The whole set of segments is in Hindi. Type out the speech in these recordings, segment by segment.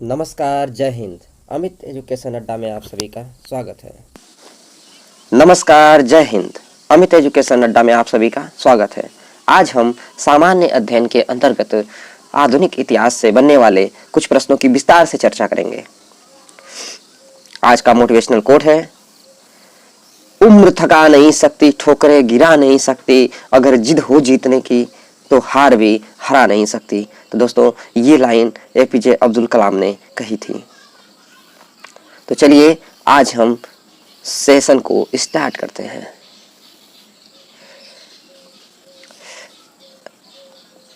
नमस्कार, जय हिंद। अमित एजुकेशन अड्डा में आप सभी का स्वागत है। नमस्कार, जय हिंद। अमित एजुकेशन अड्डा में आप सभी का स्वागत है। आज हम सामान्य अध्ययन के अंतर्गत आधुनिक इतिहास से बनने वाले कुछ प्रश्नों की विस्तार से चर्चा करेंगे। आज का मोटिवेशनल कोट है, उम्र थका नहीं सकती, ठोकरें गिरा नहीं सकती, अगर जिद हो जीतने की तो हार भी हरा नहीं सकती। तो दोस्तों, ये लाइन एपीजे अब्दुल कलाम ने कही थी। तो चलिए आज हम सेशन को स्टार्ट करते हैं।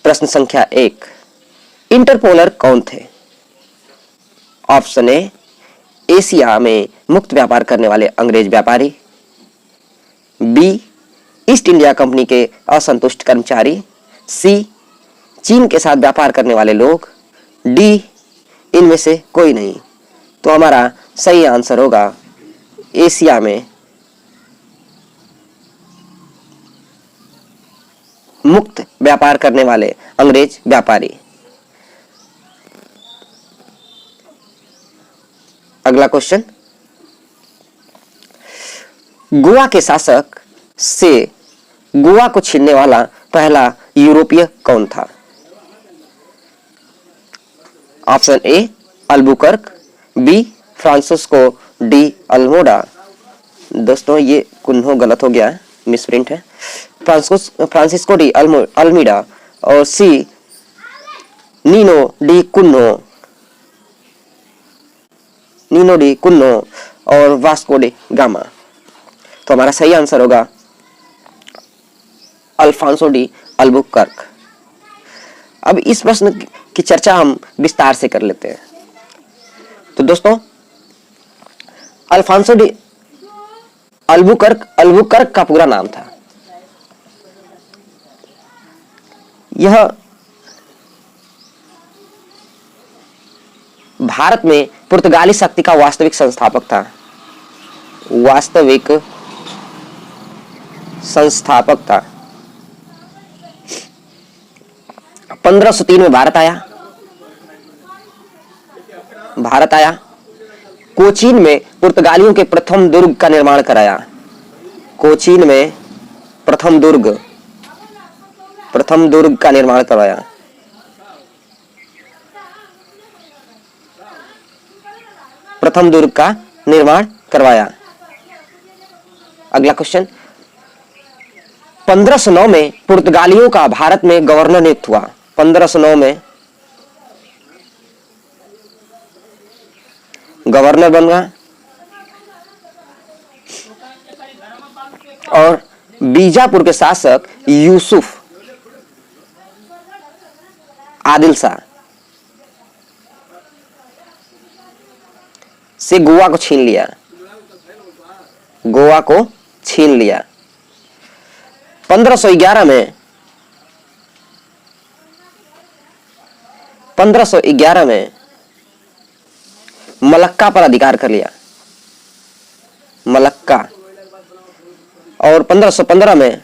प्रश्न संख्या 1, इंटरपोलर कौन थे? ऑप्शन ए, एशिया में मुक्त व्यापार करने वाले अंग्रेज व्यापारी। बी, ईस्ट इंडिया कंपनी के असंतुष्ट कर्मचारी। सी, चीन के साथ व्यापार करने वाले लोग। डी, इनमें से कोई नहीं। तो हमारा सही आंसर होगा एशिया में मुक्त व्यापार करने वाले अंग्रेज व्यापारी। अगला क्वेश्चन, गोवा के शासक से गोवा को छीनने वाला पहला यूरोपीय कौन था? Option A, Albuquerque. B, Francisco de Almeida. दोस्तों, ये कुन्हो गलत हो गया है, मिसप्रिंट है। फ्रांसिस्को डी अल्मीडा और सी, नीनो डी कुन्नो और वास्को डी गामा। तो हमारा सही आंसर होगा अल्फांसो डी अल्बुकर्क। अब इस प्रश्न की चर्चा हम विस्तार से कर लेते हैं। तो दोस्तों, अल्फांसो डी अल्बुकर्क का पूरा नाम था। यह भारत में पुर्तगाली शक्ति का वास्तविक संस्थापक था। 1503 में भारत आया। कोचीन में पुर्तगालियों के प्रथम दुर्ग का निर्माण कराया। कोचीन में प्रथम दुर्ग का निर्माण करवाया। अगला क्वेश्चन, 1509 में पुर्तगालियों का भारत में गवर्नर नियुक्त हुआ। 1509 में गवर्नर बन गया और बीजापुर के शासक यूसुफ आदिल शाह से गोवा को छीन लिया। 1511 में मलक्का पर अधिकार कर लिया। और 1515 में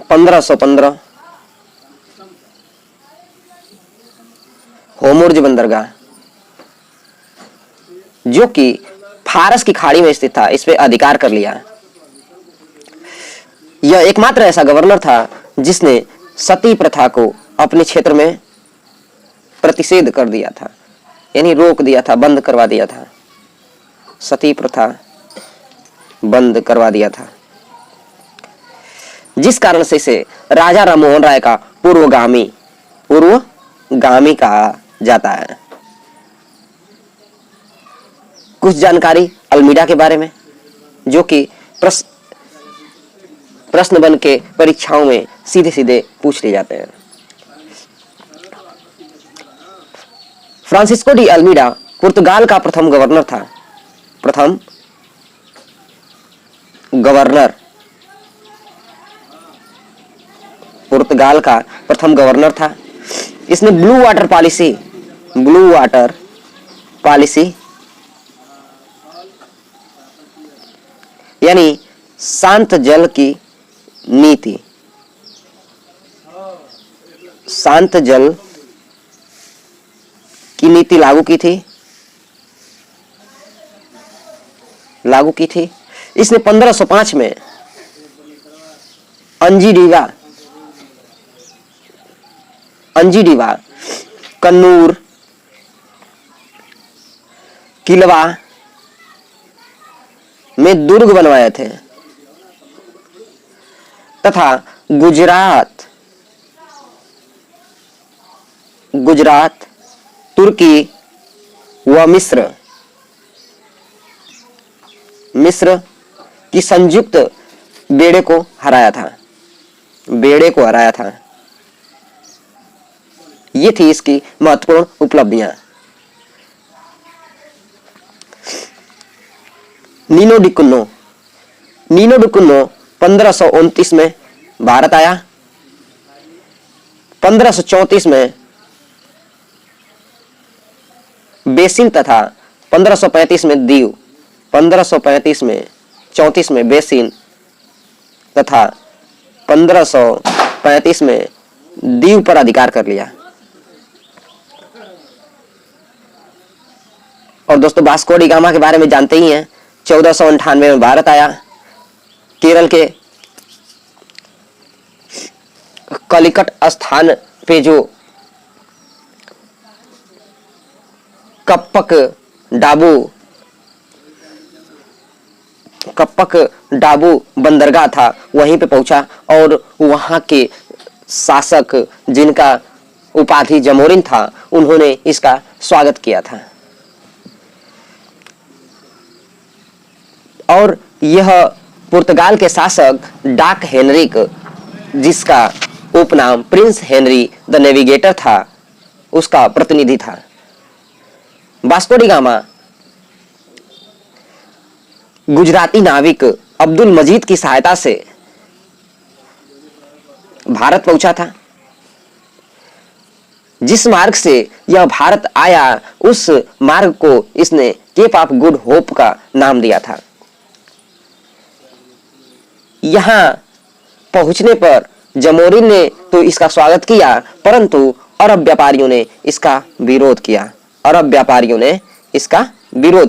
1515 होमुर्ज बंदरगाह, जो कि फारस की खाड़ी में स्थित था, इस पे अधिकार कर लिया। यह एकमात्र ऐसा गवर्नर था जिसने सती प्रथा को अपने क्षेत्र में प्रतिषेध कर दिया था, यानी रोक दिया था, बंद करवा दिया था। सती प्रथा बंद करवा दिया था, जिस कारण से इसे राजा राममोहन राय का पूर्वगामी कहा जाता है। कुछ जानकारी अल्मीडा के बारे में, जो कि प्रश्न बन के परीक्षाओं में सीधे सीधे पूछ लिए जाते हैं। फ्रांसिस्को डी अल्मीडा पुर्तगाल का प्रथम गवर्नर था। पुर्तगाल का प्रथम गवर्नर था। इसने ब्लू वाटर पॉलिसी, यानी शांत जल की नीति, शांत जल की नीति लागू की थी। इसने 1505 में अंजीडीवा, कन्नूर, किलवा में दुर्ग बनवाए थे तथा गुजरात, तुर्की व मिस्र की संयुक्त बेड़े को हराया था। ये थी इसकी महत्वपूर्ण उपलब्धियां। नीनो डी कुन्नो 1529 में भारत आया। 1534 में बेसिन तथा 1535 में दीव, 1535 में 34 में बेसिन तथा 1535 में दीव पर अधिकार कर लिया। और दोस्तों वास्को डी गामा के बारे में जानते ही हैं। 1498 में भारत आया। केरल के कलिकट स्थान पे जो कप्पक डाबू बंदरगाह था, वहीं पे पहुंचा और वहां के शासक जिनका उपाधि जमोरिन था, उन्होंने इसका स्वागत किया था। और यह पुर्तगाल के शासक डाक हेनरिक, जिसका उपनाम प्रिंस हेनरी द नेविगेटर था, उसका प्रतिनिधि था। वास्को डी गामा गुजराती नाविक अब्दुल मजीद की सहायता से भारत पहुंचा था। जिस मार्ग से यह भारत आया, उस मार्ग को इसने केप ऑफ गुड होप का नाम दिया था। यहां पहुंचने पर जमोरिन ने तो इसका स्वागत किया, परंतु अरब व्यापारियों ने इसका विरोध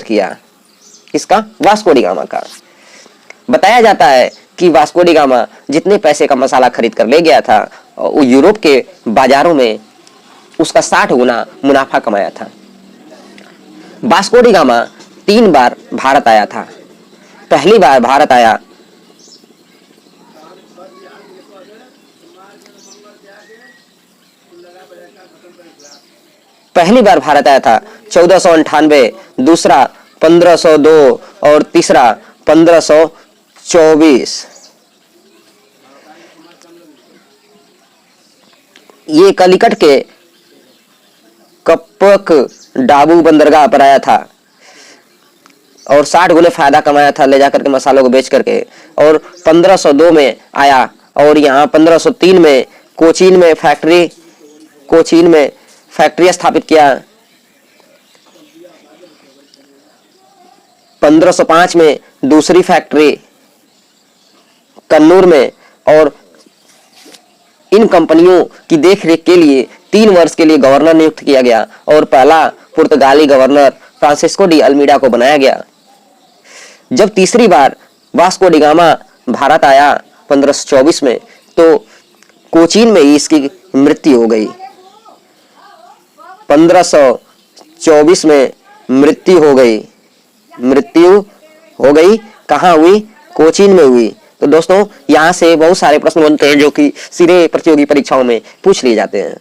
किया। इसका वास्को डी गामा का। बताया जाता है कि वास्को डी गामा जितने पैसे का मसाला खरीद कर ले गया था, वो यूरोप के बाजारों में उसका 60 गुना मुनाफा कमाया था। वास्को डी गामा 3 बार भारत आया था। पहली बार भारत आया था 1498, दूसरा 1502 और तीसरा 1524। ये कलिकट के कप्पक डाबू बंदरगाह पर आया था और 60 गुने फायदा कमाया था ले जाकर के मसालों को बेच करके। और 1502 में आया और यहाँ 1503 में कोचीन में फैक्ट्री स्थापित किया। 1505 में दूसरी फैक्ट्री कन्नूर में, और इन कंपनियों की देखरेख के लिए 3 वर्ष के लिए गवर्नर नियुक्त किया गया और पहला पुर्तगाली गवर्नर फ्रांसिस्को डी अल्मीडा को बनाया गया। जब तीसरी बार वास्को डी गामा भारत आया 1524 में, तो कोचीन में ही इसकी मृत्यु हो गई। 1524 में मृत्यु हो गई। कहाँ हुई? कोचीन में हुई। तो दोस्तों यहाँ से बहुत सारे प्रश्न बनते हैं जो कि सीधे प्रतियोगी परीक्षाओं में पूछ लिए जाते हैं।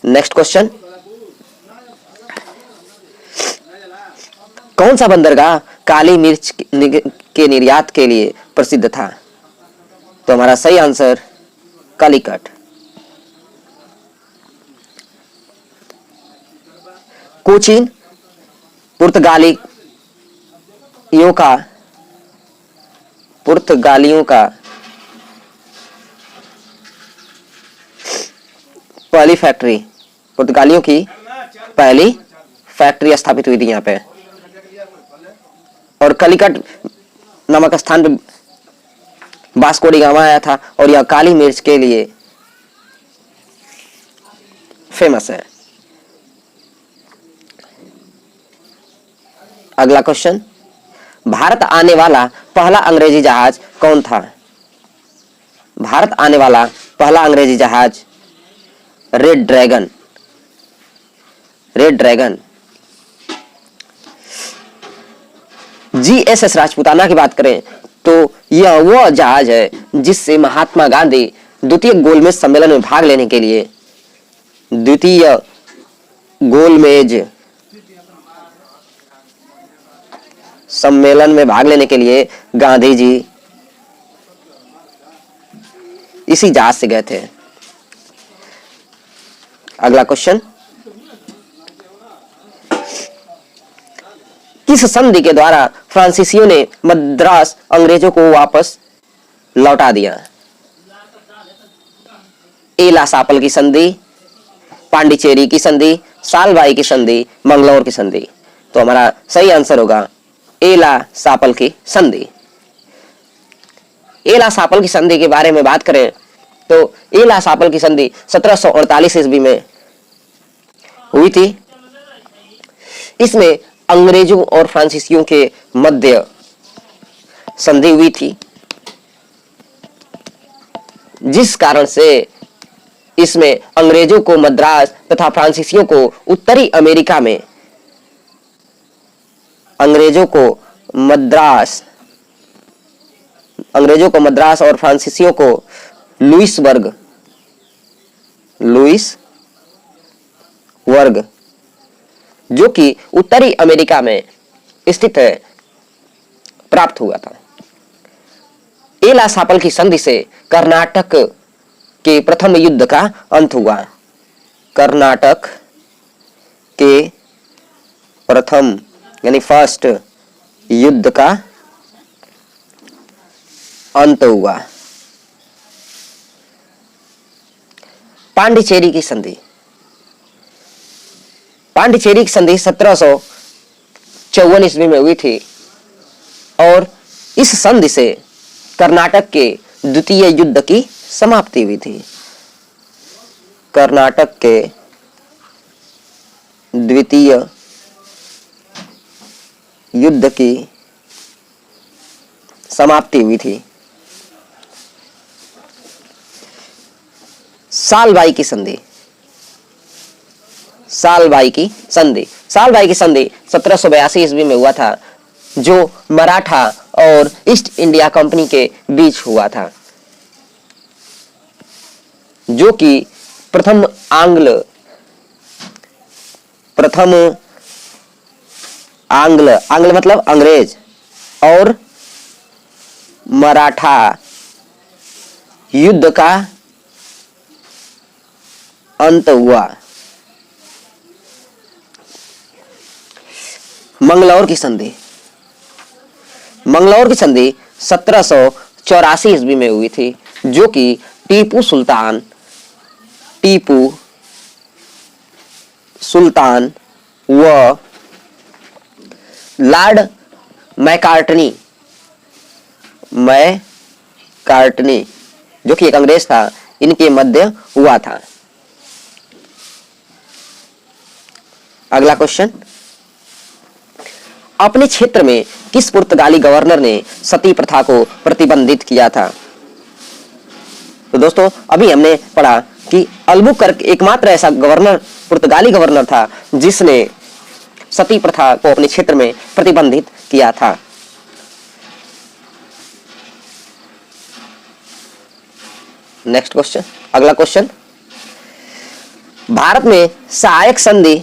नेक्स्ट क्वेश्चन, कौन सा बंदरगाह काली मिर्च के निर्यात के लिए प्रसिद्ध था? तो हमारा सही आंसर कालीकट। कोचीन पुर्तगालियों का पहली फैक्ट्री, पुर्तगालियों की पहली फैक्ट्री स्थापित हुई थी यहाँ पे, और कलिकट नामक स्थान पे वास्को डी गामा आया था, और यह काली मिर्च के लिए फेमस है। अगला क्वेश्चन, भारत आने वाला पहला अंग्रेजी जहाज कौन था? भारत आने वाला पहला अंग्रेजी जहाज red dragon. Red dragon. GSS Rajputana की बात करें तो यह वह जहाज है जिससे महात्मा गांधी द्वितीय गोलमेज सम्मेलन में भाग लेने के लिए, द्वितीय गोलमेज सम्मेलन में भाग लेने के लिए गांधी जी इसी जहाज से गए थे। अगला क्वेश्चन, किस संधि के द्वारा फ्रांसीसियों ने मद्रास अंग्रेजों को वापस लौटा दिया? एला सापल की संधि, पांडिचेरी की संधि, सालबाई की संधि, मंगलौर की संधि। तो हमारा सही आंसर होगा एला सापल की संधि। एला सापल की संधि के बारे में बात करें तो एला सापल की संधि 1748 ईस्वी में हुई थी। इसमें अंग्रेजों और फ्रांसीसियों के मध्य संधि हुई थी, जिस कारण से इसमें अंग्रेजों को मद्रास तथा फ्रांसीसियों को उत्तरी अमेरिका में, अंग्रेजों को मद्रास और फ्रांसीसियों को लुइसबर्ग जो कि उत्तरी अमेरिका में स्थित है, प्राप्त हुआ था। एला सापल की संधि से कर्नाटक के प्रथम युद्ध का अंत हुआ। कर्नाटक के प्रथम यानी फर्स्ट युद्ध का अंत हुआ। पांडिचेरी की संधि। पांडिचेरी की संधि 1754 ईस्वी में हुई थी, और इस संधि से कर्नाटक के द्वितीय युद्ध की समाप्ति हुई थी। कर्नाटक के द्वितीय युद्ध की समाप्ति हुई थी। सालबाई की संधि। सालबाई की संधि 1782 ईस्वी में हुआ था, जो मराठा और ईस्ट इंडिया कंपनी के बीच हुआ था, जो कि प्रथम आंग्ल मतलब अंग्रेज और मराठा युद्ध का अंत हुआ। मंगलौर की संधि। मंगलौर की संधि 1784 ईस्वी में हुई थी, जो कि टीपू सुल्तान व लॉर्ड मैकार्टनी जो कि एक अंग्रेज था, इनके मध्य हुआ था। अगला क्वेश्चन, अपने क्षेत्र में किस पुर्तगाली गवर्नर ने सती प्रथा को प्रतिबंधित किया था? तो दोस्तों, अभी हमने पढ़ा कि अल्बुकर्क एकमात्र ऐसा पुर्तगाली गवर्नर था जिसने सती प्रथा को अपने क्षेत्र में प्रतिबंधित किया था। नेक्स्ट क्वेश्चन, अगला क्वेश्चन, भारत में सहायक संधि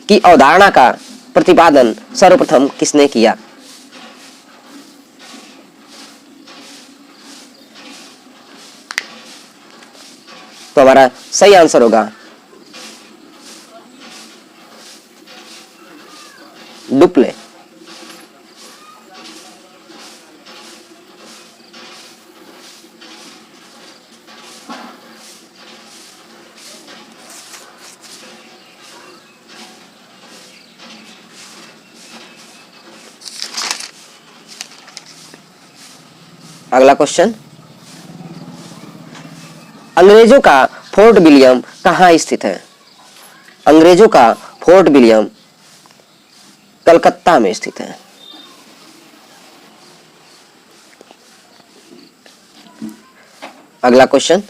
की अवधारणा का प्रतिपादन सर्वप्रथम किसने किया? तो हमारा सही आंसर होगा डुप्ले। अगला क्वेश्चन, अंग्रेजों का फोर्ट विलियम कहाँ स्थित है? अंग्रेजों का फोर्ट विलियम कलकत्ता में स्थित है। अगला क्वेश्चन,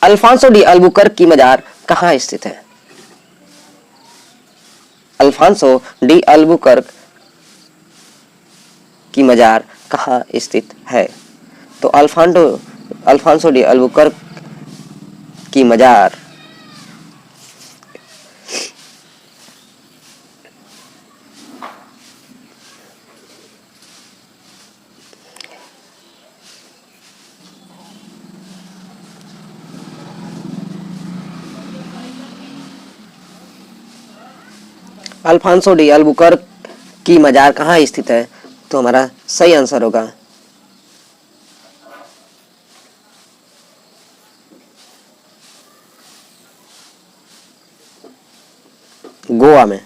अल्फांसो डी अल्बुकर्क की मजार कहाँ स्थित है? अल्फांसो डी अल्बुकर्क की मजार कहाँ स्थित है? तो अल्फांसो डी अल्बुकर्क की मजार अल्फांसो डी अल्बुकर्क की मजार कहाँ स्थित है? तो हमारा सही आंसर होगा गोवा में।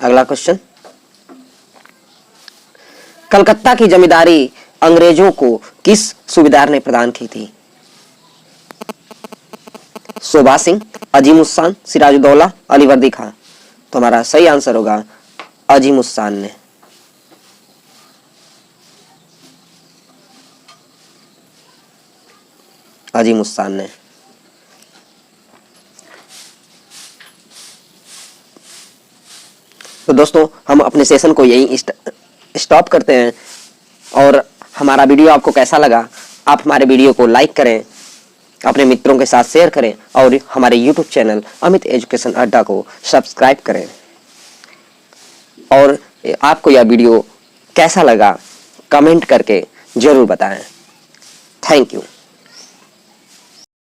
अगला क्वेश्चन, कलकत्ता की जमींदारी अंग्रेजों को किस सूबेदार ने प्रदान की थी? शोभा सिंह, अजीमुस्सान, सिराजुद्दौला, अलीवर्दी खां। तो हमारा सही आंसर होगा अजीमुस्सान ने। अजीमुस्सान ने। तो दोस्तों हम अपने सेशन को यही स्टॉप करते हैं। और हमारा वीडियो आपको कैसा लगा, आप हमारे वीडियो को लाइक करें, अपने मित्रों के साथ शेयर करें और हमारे YouTube चैनल अमित एजुकेशन अड्डा को सब्सक्राइब करें। और आपको यह वीडियो कैसा लगा कमेंट करके जरूर बताएं। Thank you.